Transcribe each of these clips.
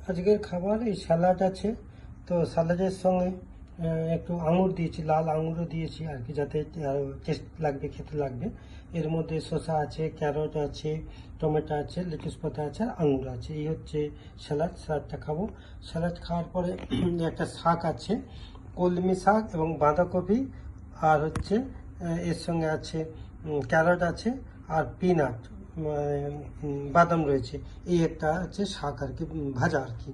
আজকের খাবার এই স্যালাড আছে। তো স্যালাডের সঙ্গে একটু আঙুর দিয়েছি, লাল আঙুরও দিয়েছি আর কি, যাতে টেস্ট লাগবে, খেতে লাগবে। এর মধ্যে শসা আছে, ক্যারট আছে, টমেটো আছে, লেটুস পাতা আছে, আর আঙুর আছে। এই হচ্ছে স্যালাড। স্যালাডটা খাবো। স্যালাড খাওয়ার পরে একটা শাক আছে, কলমি শাক এবং বাঁধাকপি, আর হচ্ছে এর সঙ্গে আছে ক্যারট আছে, আর পিনাট বাদাম রয়েছে। এই একটা হচ্ছে শাক আর কি, ভাজা আর কি।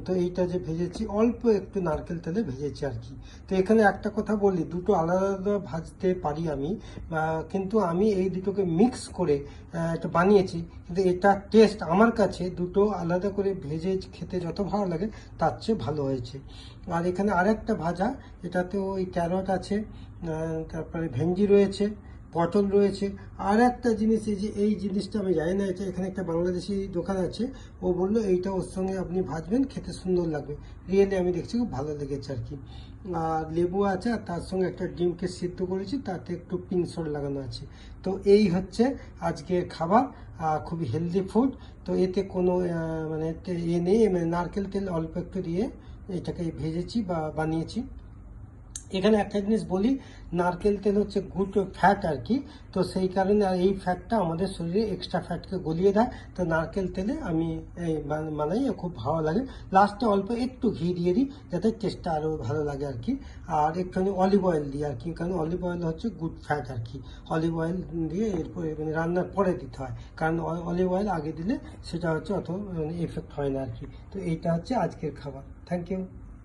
তো এইটা যে ভেজেছি, অল্প একটু নারকেল তেলে ভেজেছি আর কি। তো এখানে একটা কথা বলি, দুটো আলাদা আলাদা ভাজতে পারি আমি, কিন্তু আমি এই দুটোকে মিক্স করে এটা বানিয়েছি। কিন্তু এটা টেস্ট আমার কাছে দুটো আলাদা করে ভেজে খেতে যত ভালো লাগে, তার চেয়ে ভালো হয়েছে। আর এখানে আরেকটা ভাজা, এটাতেও ওই ক্যারট আছে, তারপরে ভেন্ডি রয়েছে, পটল রয়েছে। আর একটা জিনিস, এই জিনিসটা আমি জানি না, এটা এখানে একটা বাংলাদেশি দোকান আছে, ও বললো এইটা ওর সঙ্গে আপনি ভাজবেন, খেতে সুন্দর লাগবে। রিয়েলি আমি দেখছি খুব ভালো লেগেছে আর কি। আর লেবু আছে, আর তার সঙ্গে একটা ডিমকে সিদ্ধ করেছি, তাতে একটু পিঙ্ক সল্ট লাগানো আছে। তো এই হচ্ছে আজকের খাবার, খুবই হেলদি ফুড। তো এতে কোনো মানে নেই, মানে নারকেল তেল অল্প একটু দিয়ে এটাকে ভেজেছি বা বানিয়েছি। এখানে একটা জিনিস বলি, নারকেল তেল হচ্ছে গুড ফ্যাট আর কি। তো সেই কারণে, আর এই ফ্যাটটা আমাদের শরীরে এক্সট্রা ফ্যাটকে গলিয়ে দেয়। তো নারকেল তেলে আমি এই বানাই, খুব ভালো লাগে। লাস্টে অল্প একটু ঘি দিয়ে দিই, যাতে টেস্টটা আরও ভালো লাগে আর কি। আর একটুখানি অলিভ অয়েল দিই আর কি, কারণ অলিভ অয়েল হচ্ছে গুড ফ্যাট আর কি। অলিভ অয়েল দিয়ে এরপরে মানে রান্নার পরে দিতে হয়, কারণ অলিভ অয়েল আগে দিলে সেটা হচ্ছে অত এফেক্ট হয় না আর কি। তো এইটা হচ্ছে আজকের খাবার। Thank you.